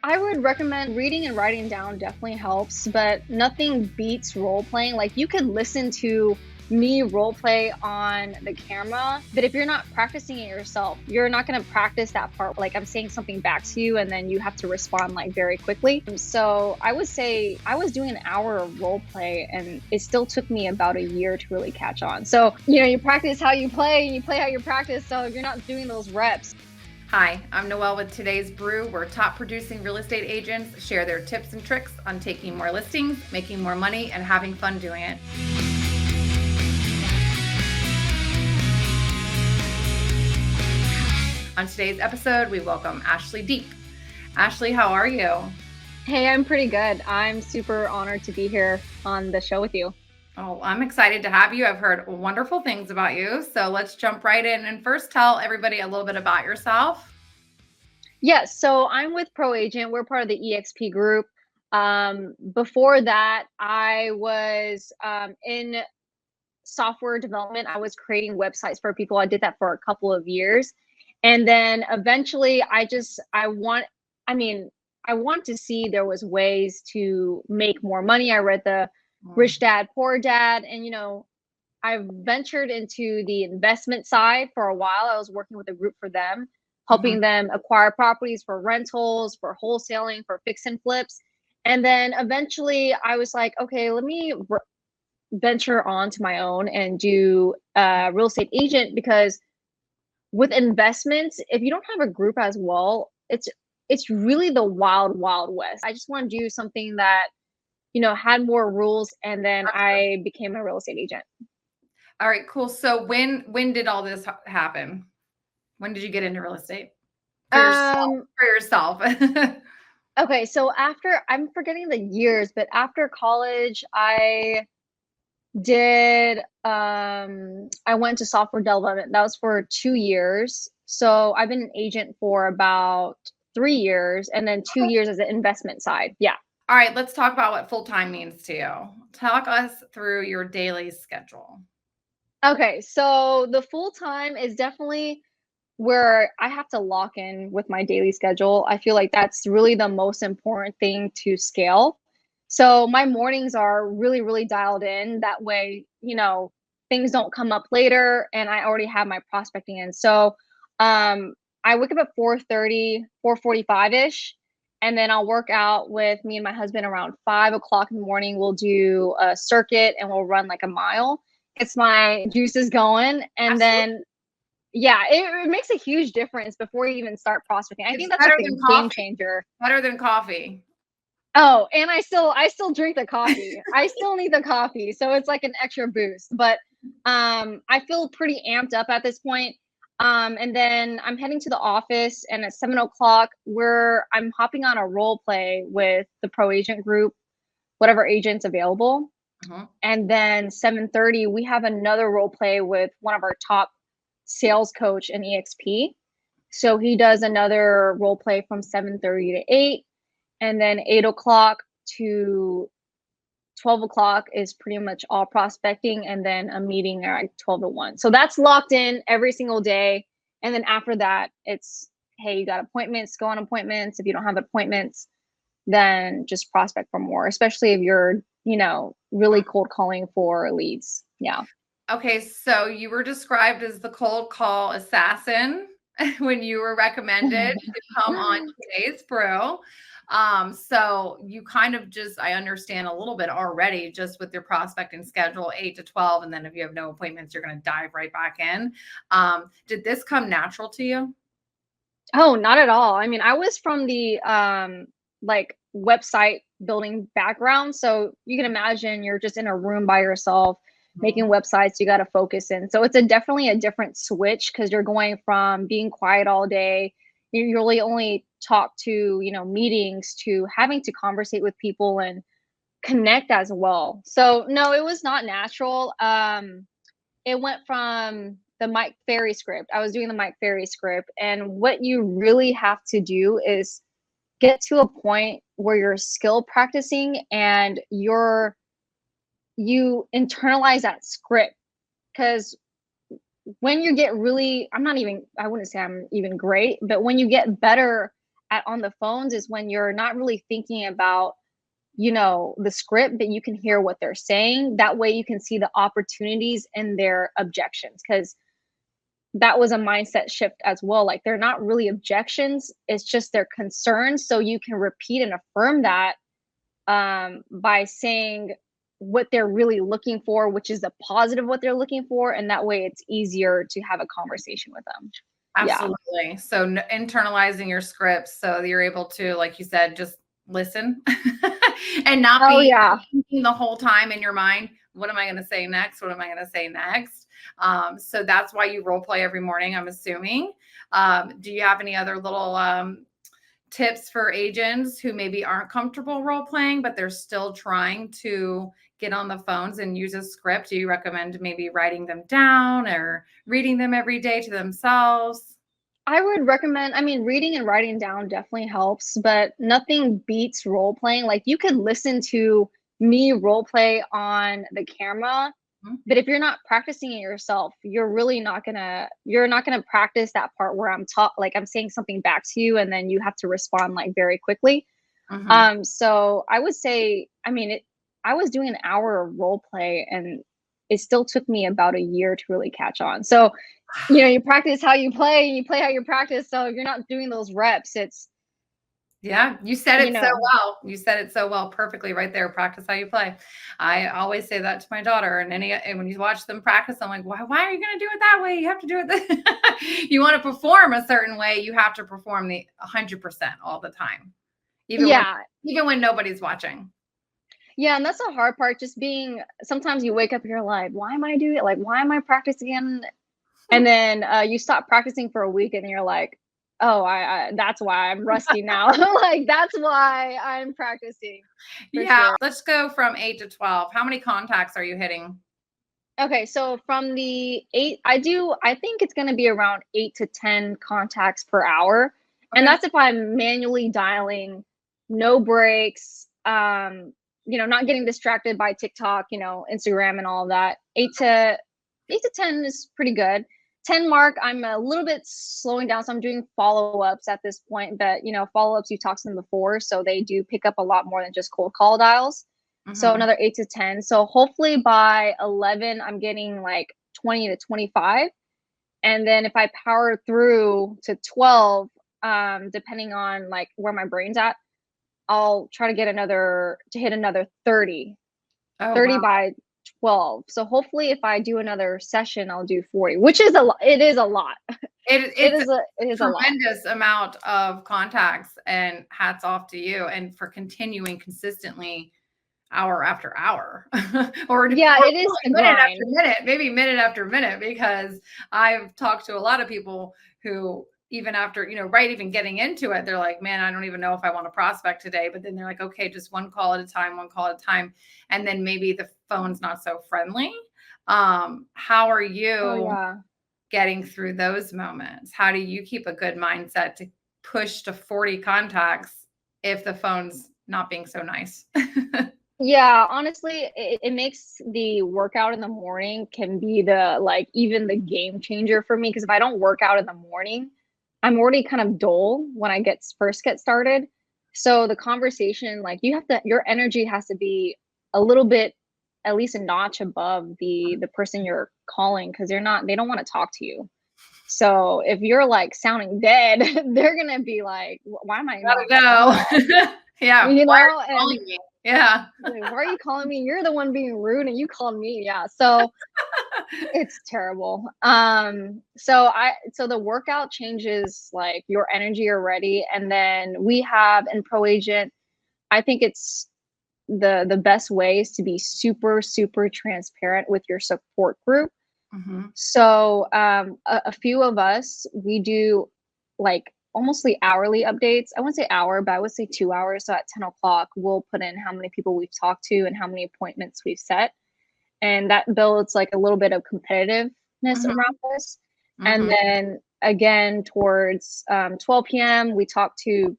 I would recommend reading and writing down definitely helps, but nothing beats role playing. Like you could listen to me role play on the camera, but if you're not practicing it yourself, you're not going to practice that part. Like I'm saying something back to you and then you have to respond like very quickly. So I would say I was doing an hour of role play and it still took me about a year to really catch on. So, you practice how you play and you play how you practice. So you're not doing those reps. Hi, I'm Noelle with Today's Brew, where top producing real estate agents share their tips and tricks on taking more listings, making more money, and having fun doing it. On today's episode, we welcome Ashley Diep. Ashley, how are you? Hey, I'm pretty good. I'm super honored to be here on the show with you. Oh, I'm excited to have you. I've heard wonderful things about you. So let's jump right in and first tell everybody a little bit about yourself. Yes, so I'm with Pro Agent. We're part of the EXP group. Before that, I was in software development. I was creating websites for people. I did that for a couple of years. And then eventually I want to see there was ways to make more money. I read the Rich Dad, Poor Dad, and I've ventured into the investment side for a while. I was working with a group for them, helping them acquire properties for rentals, for wholesaling, for fix and flips. And then eventually I was like, okay, let me venture onto my own and do a real estate agent, because with investments, if you don't have a group as well, it's really the wild, wild west. I just want to do something that, had more rules. And then I became a real estate agent. All right, cool. So when did all this happen? When did you get into real estate for yourself? Okay, so after, I'm forgetting the years, but after college, I went to software development. That was for 2 years. So I've been an agent for about 3 years, and then 2 years as an investment side. Yeah. All right, let's talk about what full-time means to you. Talk us through your daily schedule. Okay, so the full-time is definitely where I have to lock in with my daily schedule. I feel like that's really the most important thing to scale. So my mornings are really, really dialed in. That way, things don't come up later and I already have my prospecting in. So I wake up at 4:30, 4:45-ish, and then I'll work out with me and my husband around 5 o'clock in the morning. We'll do a circuit and we'll run like a mile. Gets my juices going. And then yeah, it makes a huge difference before you even start prospecting. I think that's like the game changer. Better than coffee. Oh, and I still drink the coffee. I still need the coffee, so it's like an extra boost. But I feel pretty amped up at this point. And then I'm heading to the office, and at 7 o'clock, I'm hopping on a role play with the Pro Agent group, whatever agent's available. And then 7:30, we have another role play with one of our top sales coach in EXP. So he does another role play from 7:30 to 8. And then 8 o'clock to 12 o'clock is pretty much all prospecting. And then a meeting at 12 to 1. So that's locked in every single day. And then after that, it's, hey, you got appointments, go on appointments. If you don't have appointments, then just prospect for more, especially if you're, really cold calling for leads. Yeah. Okay, so you were described as the cold call assassin when you were recommended to come on Today's Brew. So you kind of I understand a little bit already just with your prospecting schedule, 8 to 12. And then if you have no appointments, you're going to dive right back in. Did this come natural to you? Oh, not at all. I mean, I was from the website building background. So you can imagine you're just in a room by yourself making websites. You got to focus in. So it's definitely a different switch, because you're going from being quiet all day. You really only talk to, meetings, to having to conversate with people and connect as well. So no, it was not natural. It went from the Mike Ferry script. I was doing the Mike Ferry script. And what you really have to do is get to a point where you're skill practicing and you internalize that script. Because when you get really, I wouldn't say I'm even great, but when you get better on the phones is when you're not really thinking about, you know, the script, but you can hear what they're saying. That way you can see the opportunities and their objections, because that was a mindset shift as well. Like, they're not really objections, it's just their concerns. So you can repeat and affirm that by saying what they're really looking for, which is the positive what they're looking for, and that way it's easier to have a conversation with them. Yeah. Absolutely. So internalizing your scripts so that you're able to, like you said, just listen and not Oh be yeah. thinking the whole time in your mind, what am I going to say next? What am I going to say next? So that's why you role play every morning, I'm assuming. Do you have any other little tips for agents who maybe aren't comfortable role playing, but they're still trying to get on the phones and use a script? Do you recommend maybe writing them down or reading them every day to themselves? I would recommend, I mean, reading and writing down definitely helps, but nothing beats role playing. Like, you could listen to me role play on the camera, Mhm. but if you're not practicing it yourself, you're not gonna practice that part where like I'm saying something back to you and then you have to respond like very quickly. Mhm. So I would say, I mean, I was doing an hour of role play and it still took me about a year to really catch on. So, you know, you practice how you play, and you play how you practice. So if you're not doing those reps, it's, Yeah, you said you it so know, well. You said it so well, perfectly right there. Practice how you play. I always say that to my daughter, and when you watch them practice, I'm like, why are you going to do it that way? You have to do it. You want to perform a certain way, you have to perform the 100% all the time, even when yeah. even when nobody's watching. Yeah, and that's the hard part, just being, sometimes you wake up and you're like, "Why am I doing it? Like, why am I practicing?" And then, you stop practicing for a week and you're like, "Oh, I that's why I'm rusty now." Like, that's why I'm practicing, for Yeah, sure. let's go from 8 to 12. How many contacts are you hitting? Okay, so from the 8, I think it's gonna be around 8 to 10 contacts per hour, and Okay. that's if I'm manually dialing, no breaks, you know, not getting distracted by TikTok, you know, Instagram and all of that. 8 to 10 is pretty good. 10 mark, I'm a little bit slowing down, so I'm doing follow-ups at this point, but, you know, follow-ups, you talked to them before, so they do pick up a lot more than just cold call dials. So Mhm. another 8 to 10. So hopefully by 11, I'm getting like 20 to 25. And then if I power through to 12, depending on like where my brain's at, I'll try to hit another 30, Oh, 30 wow. by 12. So hopefully if I do another session, I'll do 40, which is a lot. It is a lot. It's It is a lot. tremendous amount of contacts, and hats off to you and for continuing consistently hour after hour or Yeah, it is the minute after grind. minute, maybe minute after minute, because I've talked to a lot of people who even after, right, even getting into it, they're like, man, I don't even know if I want to prospect today. But then they're like, okay, just one call at a time, one call at a time. And then maybe the phone's not so friendly. How are Oh you yeah. getting through those moments? How do you keep a good mindset to push to 40 contacts if the phone's not being so nice? Yeah, honestly, it makes the workout in the morning can be the, like, even the game changer for me, because if I don't work out in the morning, I'm already kind of dull when I first get started. So the conversation, like, your energy has to be a little bit, at least a notch above the person you're calling, because they don't want to talk to you. So if you're like sounding dead, they're gonna be like, Why am I even on this phone Gotta call?" go. Yeah. You Why are know, you and calling me? Yeah. like, "Why are you calling me? You're the one being rude and you called me." Yeah. So it's terrible. So the workout changes like your energy already. And then we have in Pro Agent, I think it's the best way is to be super, super transparent with your support group. Mhm. So a few of us, we do like almostly hourly updates. I wouldn't say hour, but I would say 2 hours. So at 10 o'clock, we'll put in how many people we've talked to and how many appointments we've set. And that builds like a little bit of competitiveness Mhm. around this. And Mhm. then again, towards 12 p.m., we talk to,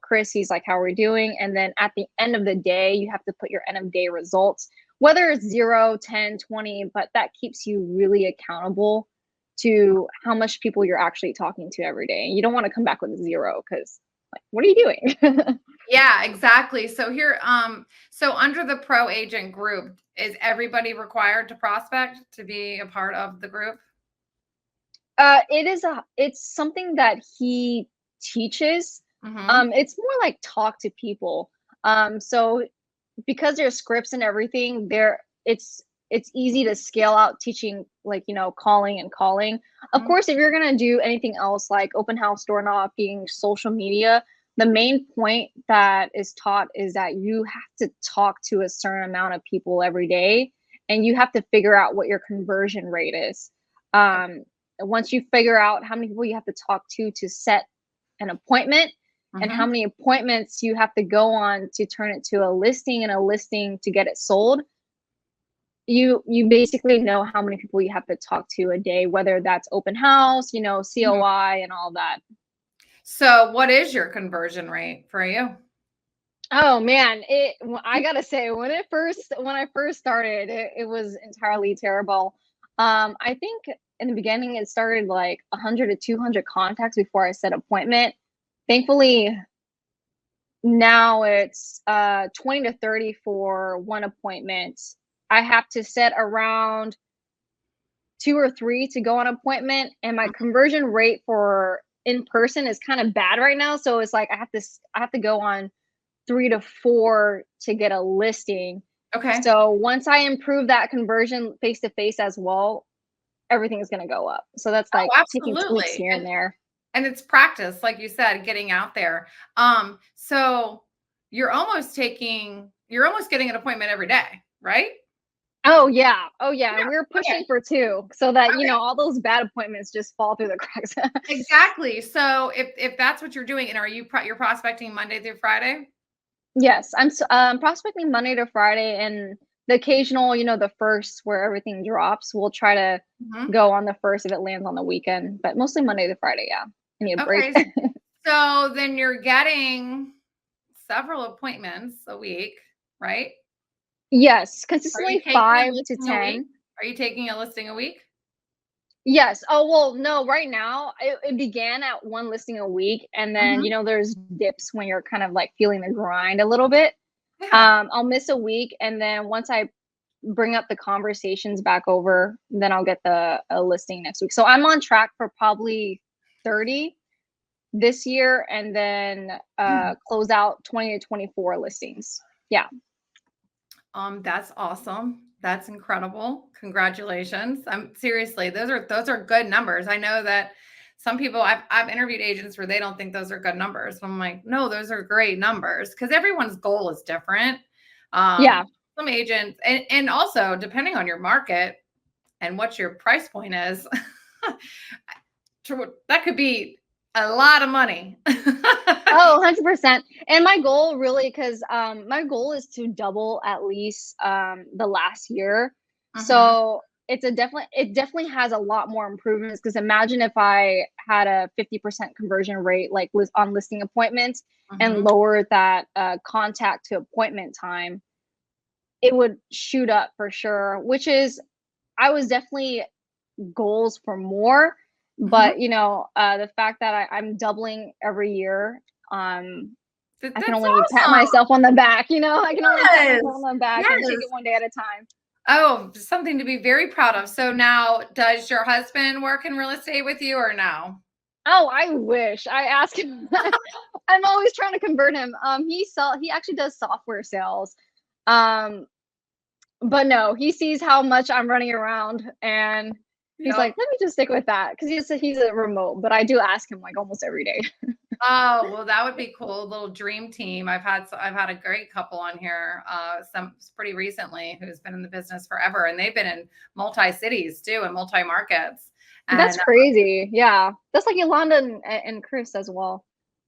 Chris. He's like, "How are we doing?" And then at the end of the day, you have to put your end of day results, whether it's 0, 10, 20, but that keeps you really accountable to how much people you're actually talking to every day. And you don't want to come back with 0, because Like, what are you doing? Yeah, exactly. So here, so under the pro agent group, is everybody required to prospect to be a part of the group? It's something that he teaches. Mm-hmm. It's more like talk to people. So because there's scripts and everything, it's easy to scale out teaching, like, calling and calling. Of course, if you're gonna do anything else like open house, door knocking, social media, the main point that is taught is that you have to talk to a certain amount of people every day, and you have to figure out what your conversion rate is. Um, Once you figure out how many people you have to talk to set an appointment, and how Mm-hmm. many appointments you have to go on to turn it to a listing, and a listing to get it sold, you basically know how many people you have to talk to a day, whether that's open house, COI and all that. So what is your conversion rate for you? Oh man, I gotta say, when I first started, it was entirely terrible. I think in the beginning it started like 100 to 200 contacts before I set appointment. Thankfully, now it's 20 to 30 for one appointment. I have to set around 2 or 3 to go on appointment, and my conversion rate for in person is kind of bad right now, so it's like I have to go on 3 to 4 to get a listing. Okay. So once I improve that conversion face to face as well, everything is gonna go up. So that's Oh, like taking tweaks absolutely. here and there. And it's practice, like you said, getting out there. So you're almost getting an appointment every day, right? Oh, yeah. Oh, yeah, and Yeah. we're Okay. pushing for 2 so that, Okay. all those bad appointments just fall through the cracks. Exactly. So if that's what you're doing, and you're prospecting Monday through Friday? Yes, prospecting Monday to Friday, and the occasional, the first where everything drops, we'll try to Mhm. go on the first if it lands on the weekend, but mostly Monday to Friday, yeah. I need a break. Okay. So then you're getting several appointments a week, right? Yes, Are you consistently taking a 5 to listing a week? 10. Are you taking a listing a week? Yes. Oh, well, no, right now, it began at 1 listing a week, and then, Mhm. there's dips when you're kind of, like, feeling the grind a little bit. Yeah. I'll miss a week, and then once I bring up the conversations back over, then I'll get a listing next week. So I'm on track for probably 30 this year, and then close out 20 to 24 listings. Yeah. That's awesome. That's incredible. Congratulations. Seriously, those are good numbers. I know that some people I've interviewed agents where they don't think those are good numbers. I'm like, no, those are great numbers because everyone's goal is different. Yeah. Some agents and also depending on your market and what your price point is, that could be a lot of money. Oh, 100%. And my goal really, because my goal is to double at least the last year. Mhm, So it definitely has a lot more improvements, because imagine if I had a 50% conversion rate, like on listing appointments, and mhm. lower that contact to appointment time, it would shoot up for sure, which is, I was definitely goals for more, Mhm. but the fact that I'm doubling every year, I can That's only pat awesome. myself on the back, I can only pat myself Yes. on the back and take Yes. it one day at a time. Oh, something to be very proud of. So now, does your husband work in real estate with you or no? Oh, I wish. I ask him. I'm always trying to convert him. He actually does software sales. Um, but no, he sees how much I'm running around, and he's Yep. like, let me just stick with that, because he's a remote, but I do ask him like almost every day. Oh, well, that would be cool. A little dream team. I've had a great couple on here, some pretty recently who's been in the business forever, and they've been in multi cities too and multi markets. That's And crazy. Yeah. That's like Yolanda and Chris as well.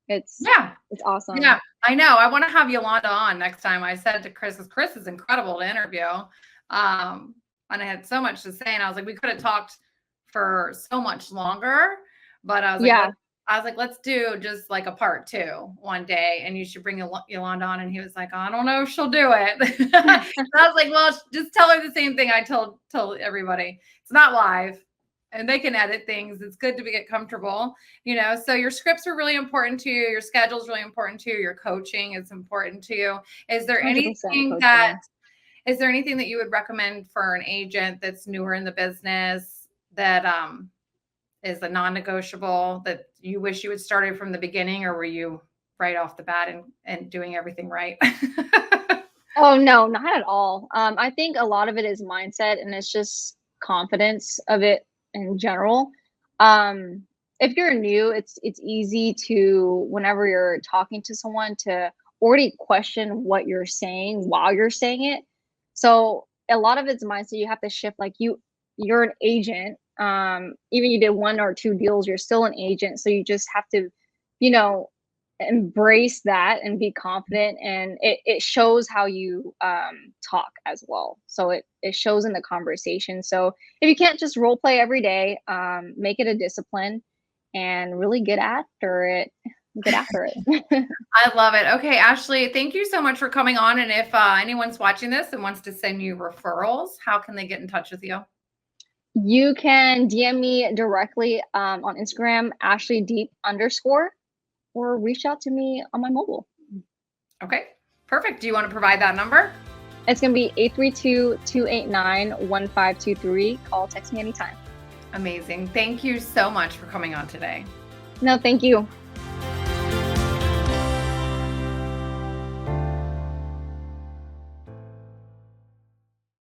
yeah, It's awesome. yeah, I know. I want to have Yolanda on next time. I said to Chris, 'cause Chris is incredible to interview. And I had so much to say, and I was like, we could have talked for so much longer, but Yeah. I was like, let's do just like a part 2 one day, and you should bring Yolanda on. And he was like, I don't know if she'll do it. And I was like, well, just tell her the same thing I told everybody. It's not live. and they can edit things. It's good to get comfortable, so your scripts are really important to you. Your schedule is really important to you. Your coaching is important to you. Is there 100% anything that you would recommend for an agent that's newer in the business that is a non-negotiable that you wish you had started from the beginning, or were you right off the bat and doing everything right? Oh, no, not at all. I think a lot of it is mindset, and it's just confidence of it in general. Um, if you're new, it's easy to, whenever you're talking to someone, to already question what you're saying while you're saying it. So a lot of it's mindset. You have to shift. Like you're an agent. Even you did 1 or 2 deals, you're still an agent. So you just have to, you know, embrace that and be confident, and it shows how you talk as well. So it shows in the conversation. So if you can't just role play every day, make it a discipline and really get after it. I love it. Okay, Ashley, thank you so much for coming on. And if anyone's watching this and wants to send you referrals, how can they get in touch with you? You can DM me directly on Instagram, Ashley Diep _, or reach out to me on my mobile. Okay, perfect. Do you want to provide that number? It's going to be 832-289-1523. Call, text me anytime. Amazing. Thank you so much for coming on today. No, thank you.